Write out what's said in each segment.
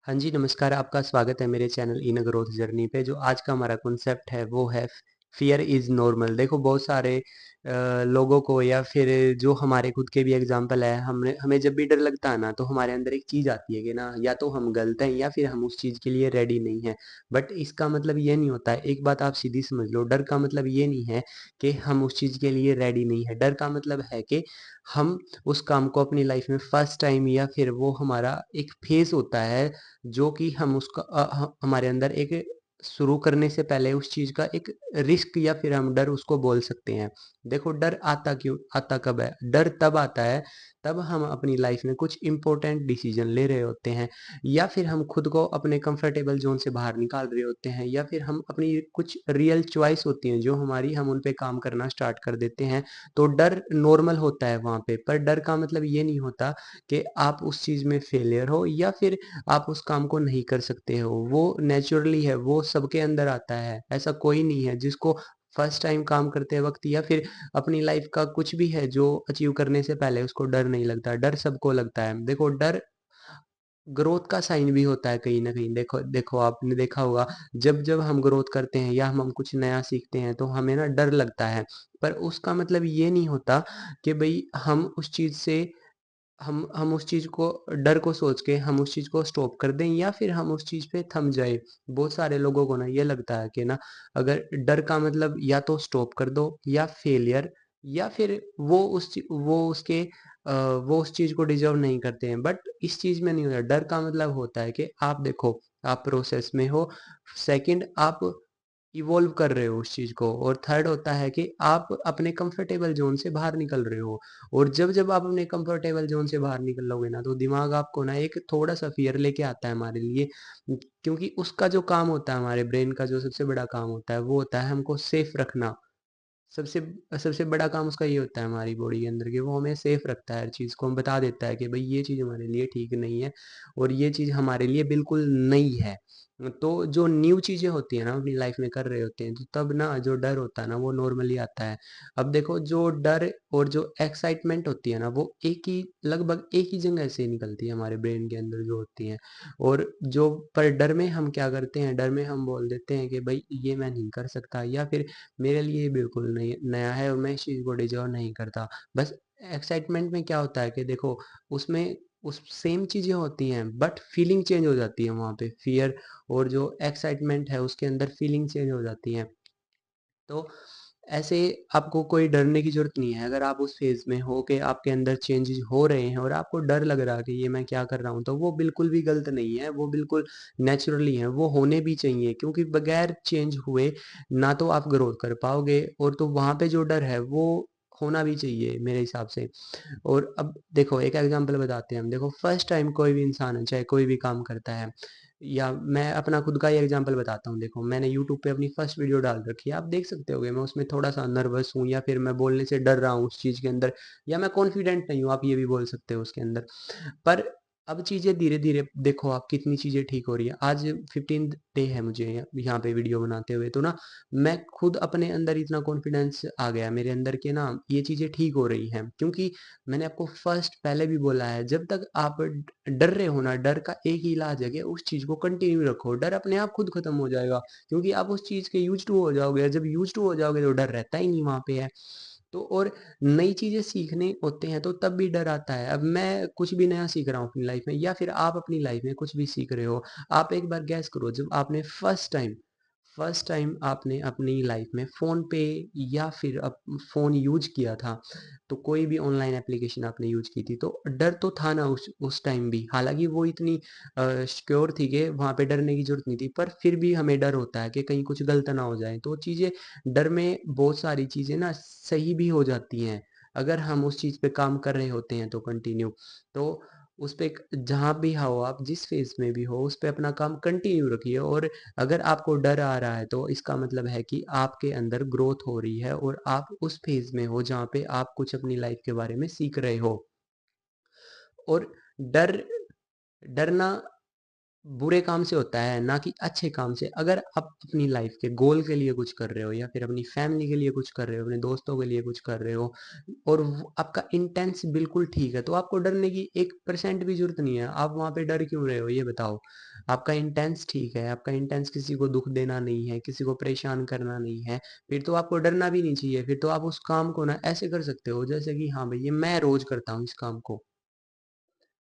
हाँ जी, नमस्कार, आपका स्वागत है मेरे चैनल इन ग्रोथ जर्नी पे। जो आज का हमारा कॉन्सेप्ट है वो है फ़ियर इज़ नॉर्मल। देखो बहुत सारे लोगों को या फिर जो हमारे खुद के भी एग्ज़ाम्पल है, हमने हमें जब भी डर लगता है ना तो हमारे अंदर एक चीज़ आती है कि ना या तो हम गलत हैं या फिर हम उस चीज़ के लिए रेडी नहीं हैं। बट इसका मतलब ये नहीं होता है, एक बात आप सीधी समझ लो, डर का मतलब ये नहीं है कि हम उस चीज़ के लिए रेडी नहीं है। डर का मतलब है कि हम उस काम को अपनी लाइफ़ में फर्स्ट टाइम या फिर वो हमारा एक फ़ेज़ होता है जो कि हम उसका हमारे अंदर एक शुरू करने से पहले उस चीज़ का एक रिस्क या फिर हम डर उसको बोल सकते हैं। देखो डर आता कब है? डर तब आता है तब हम अपनी लाइफ में कुछ इम्पोर्टेंट डिसीजन ले रहे होते हैं या फिर हम खुद को अपने कंफर्टेबल जोन से बाहर निकाल रहे होते हैं या फिर हम अपनी कुछ रियल चॉइस होती हैं जो हमारी हम उन पे काम करना स्टार्ट कर देते हैं। तो डर नॉर्मल होता है वहाँ पे, पर डर का मतलब ये नहीं होता कि आप उस चीज़ में फेलियर हो या फिर आप उस काम को नहीं कर सकते हो। वो नेचुरली है, वो सबके अंदर आता है। ऐसा कोई नहीं है जिसको फर्स्ट टाइम काम करते वक़्त या फिर अपनी लाइफ़ का कुछ भी है जो अचीव करने से पहले उसको डर नहीं लगता। डर सबको लगता है। देखो डर ग्रोथ का साइन भी होता है कहीं न कहीं। देखो देखो आपने देखा होगा जब-जब हम ग्रोथ करते हैं या हम कुछ नया सीखते हैं तो हमें ना डर लगता है। पर उसका मतलब ये नहीं होता कि भई हम उस चीज़ से हम उस चीज़ को डर को सोच के हम उस चीज़ को स्टॉप कर दें या फिर हम उस चीज़ पे थम जाएँ। बहुत सारे लोगों को ना ये लगता है कि ना अगर डर का मतलब या तो स्टॉप कर दो या फेलियर या फिर वो उस चीज़ को डिज़र्व नहीं करते हैं। बट इस चीज़ में नहीं होता। डर का मतलब होता है कि आप देखो, आप प्रोसेस में हो, सेकंड आप इवॉल्व कर रहे हो उस चीज़ को और थर्ड होता है कि आप अपने कंफर्टेबल ज़ोन से बाहर निकल रहे हो। और जब-जब आप अपने कंफर्टेबल ज़ोन से बाहर निकलोगे ना तो दिमाग आपको ना एक थोड़ा-सा फ़ियर लेके आता है हमारे लिए। क्योंकि उसका जो काम होता है, हमारे ब्रेन का जो सबसे बड़ा काम होता है वो होता है हमको सेफ रखना। सबसे सबसे बड़ा काम उसका ये होता है हमारी बॉडी के अंदर कि वो हमें सेफ रखता है, हर चीज़ को हम बता देता है कि भाई ये चीज़ हमारे लिए ठीक नहीं है और ये चीज़ हमारे लिए बिल्कुल नई है। तो जो न्यू चीज़ें होती हैं ना अपनी लाइफ में कर रहे होते हैं तो तब ना जो डर होता है ना वो नॉर्मली आता है। अब देखो जो डर और जो एक्साइटमेंट होती है ना वो एक ही लगभग एक ही जगह से निकलती है हमारे ब्रेन के अंदर जो होती है। और जो पर डर में हम क्या करते हैं, डर में हम बोल देते हैं कि भाई ये मैं नहीं कर सकता या फिर मेरे लिए बिल्कुल नई नया है और मैं इस चीज़ को डिज़र्व नहीं करता। बस एक्साइटमेंट में क्या होता है कि देखो उसमें उस सेम चीज़ें होती हैं बट फीलिंग चेंज हो जाती है वहाँ पे। फ़ियर और जो एक्साइटमेंट है उसके अंदर फीलिंग चेंज हो जाती है। तो ऐसे आपको कोई डरने की ज़रूरत नहीं है। अगर आप उस फ़ेज़ में हो कि आपके अंदर चेंजेज़ हो रहे हैं और आपको डर लग रहा है कि ये मैं क्या कर रहा हूँ, तो वो बिल्कुल भी गलत नहीं है, वो बिल्कुल नेचुरली है, वो होने भी चाहिए क्योंकि बगैर चेंज हुए ना तो आप ग्रोथ कर पाओगे और तो वहाँ पे जो डर है वो होना भी चाहिए मेरे हिसाब से। और अब देखो एक एग्जांपल बताते हैं हम। देखो फर्स्ट टाइम कोई भी इंसान है चाहे कोई भी काम करता है या मैं अपना खुद का ही एग्जांपल बताता हूँ। देखो मैंने यूट्यूब पे अपनी फर्स्ट वीडियो डाल रखी है, आप देख सकते होगे मैं उसमें थोड़ा सा नर्वस हूँ या फिर मैं बोलने से डर रहा हूँ उस चीज़ के अंदर या मैं कॉन्फिडेंट नहीं हूँ, आप ये भी बोल सकते हो उसके अंदर। पर अब चीज़ें धीरे-धीरे देखो आप कितनी चीज़ें ठीक हो रही है। आज 15th डे है मुझे यहाँ पे वीडियो बनाते हुए, तो ना मैं खुद अपने अंदर इतना कॉन्फिडेंस आ गया मेरे अंदर कि ना ये चीज़ें ठीक हो रही हैं। क्योंकि मैंने आपको फर्स्ट पहले भी बोला है, जब तक आप डर रहे हो ना, डर का एक ही इलाज है कि उस चीज़ को कंटिन्यू रखो। डर अपने आप खुद खत्म हो जाएगा क्योंकि आप उस चीज़ के यूज्ड टू हो जाओगे और जब यूज्ड टू हो जाओगे तो डर रहता ही नहीं वहाँ पे है। तो और नई चीज़ें सीखने होते हैं तो तब भी डर आता है। अब मैं कुछ भी नया सीख रहा हूँ अपनी लाइफ में या फिर आप अपनी लाइफ में कुछ भी सीख रहे हो, आप एक बार गैस करो जब आपने फर्स्ट टाइम आपने अपनी लाइफ में फ़ोन पे या फिर फ़ोन यूज़ किया था, तो कोई भी ऑनलाइन एप्लीकेशन आपने यूज़ की थी, तो डर तो था ना उस टाइम भी। हालाँकि वो इतनी सिक्योर थी कि वहाँ पे डरने की ज़रूरत नहीं थी, पर फिर भी हमें डर होता है कि कहीं कुछ गलत ना हो जाए। तो चीज़ें डर में बहुत सारी चीज़ें ना सही भी हो जाती हैं, अगर हम उस चीज़ पे काम कर रहे होते हैं तो कंटिन्यू। तो उस पे जहाँ भी हो आप, जिस फ़ेज़ में भी हो, उस पे अपना काम कंटिन्यू रखिए और अगर आपको डर आ रहा है तो इसका मतलब है कि आपके अंदर ग्रोथ हो रही है और आप उस फ़ेज़ में हो जहाँ पे आप कुछ अपनी लाइफ़ के बारे में सीख रहे हो। और डर डरना बुरे काम से होता है, ना कि अच्छे काम से। अगर आप अपनी लाइफ के गोल के लिए कुछ कर रहे हो या फिर अपनी फैमिली के लिए कुछ कर रहे हो, अपने दोस्तों के लिए कुछ कर रहे हो और आपका इंटेंस बिल्कुल ठीक है, तो आपको डरने की 1% भी जरूरत नहीं है। आप वहाँ पे डर क्यों रहे हो ये बताओ? आपका इंटेंस ठीक है, आपका इंटेंस किसी को दुख देना नहीं है, किसी को परेशान करना नहीं है, फिर तो आपको डरना भी नहीं चाहिए। फिर तो आप उस काम को ना ऐसे कर सकते हो जैसे कि हाँ भाई, ये मैं रोज करता हूँ इस काम को।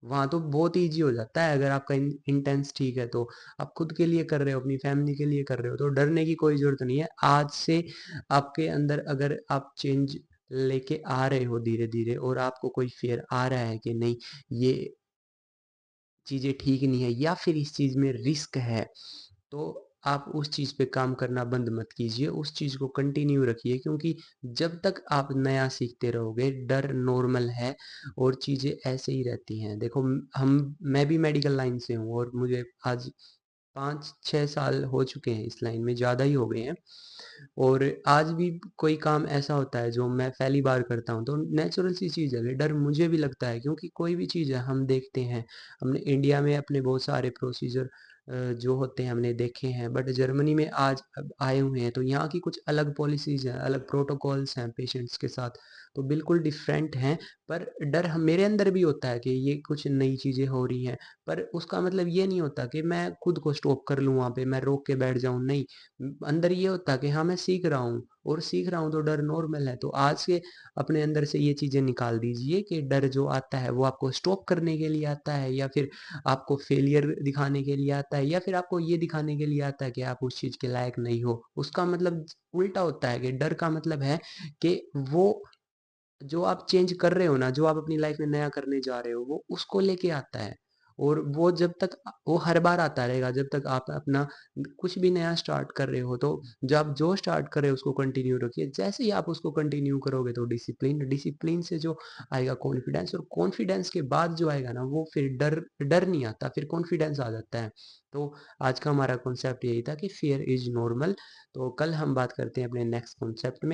वहाँ तो बहुत ईज़ी हो जाता है। अगर आपका इंटेंस ठीक है, तो आप खुद के लिए कर रहे हो, अपनी फैमिली के लिए कर रहे हो, तो डरने की कोई ज़रूरत नहीं है। आज से आपके अंदर अगर आप चेंज लेके आ रहे हो धीरे-धीरे और आपको कोई फ़ियर आ रहा है कि नहीं, ये चीज़ें ठीक नहीं है या फिर इस चीज़ में रिस्क है, तो आप उस चीज़ पे काम करना बंद मत कीजिए, उस चीज़ को कंटिन्यू रखिए, क्योंकि जब तक आप नया सीखते रहोगे, डर नॉर्मल है और चीज़ें ऐसे ही रहती हैं। देखो मैं भी मेडिकल लाइन से हूँ और मुझे आज 5-6 साल हो चुके हैं इस लाइन में, ज़्यादा ही हो गए हैं। और आज भी कोई काम ऐसा होता है जो मैं पहली बार करता हूँ, तो नेचुरल सी चीज़ है कि डर मुझे भी लगता है, क्योंकि कोई भी चीज़ है हम देखते हैं। हमने इंडिया में अपने बहुत सारे प्रोसीजर जो होते हैं हमने देखे हैं, बट जर्मनी में आज अब आए हुए हैं, तो यहाँ की कुछ अलग पॉलिसीज़ हैं, अलग प्रोटोकॉल्स हैं पेशेंट्स के साथ, तो बिल्कुल डिफरेंट हैं। पर डर मेरे अंदर भी होता है कि ये कुछ नई चीज़ें हो रही हैं, पर उसका मतलब ये नहीं होता कि मैं खुद को स्टॉप कर लूँ वहाँ पे, मैं रोक के बैठ जाऊँ, नहीं। अंदर ये होता है कि हाँ, मैं सीख रहा हूँ और सीख रहा हूँ तो डर नॉर्मल है। तो आज से अपने अंदर से ये चीज़ें निकाल दीजिए कि डर जो आता है वो आपको स्टॉप करने के लिए आता है, या फिर आपको फेलियर दिखाने के लिए आता है, या फिर आपको ये दिखाने के लिए आता है कि आप उस चीज़ के लायक नहीं हो। उसका मतलब उल्टा होता है कि डर का मतलब है कि वो जो आप चेंज कर रहे हो ना, जो आप अपनी लाइफ में नया करने जा रहे हो, वो उसको लेके आता है। और वो जब तक वो हर बार आता रहेगा जब तक आप अपना कुछ भी नया स्टार्ट कर रहे हो। तो जब आप जो स्टार्ट कर रहे हो उसको कंटिन्यू रखिए। जैसे ही आप उसको कंटिन्यू करोगे तो डिसिप्लिन, डिसिप्लिन से जो आएगा कॉन्फिडेंस, और कॉन्फिडेंस के बाद जो आएगा ना, वो फिर डर डर नहीं आता, फिर कॉन्फिडेंस आ जाता है। तो आज का हमारा कॉन्सेप्ट यही था कि फियर इज नॉर्मल। तो कल हम बात करते हैं अपने नेक्स्ट कॉन्सेप्ट में।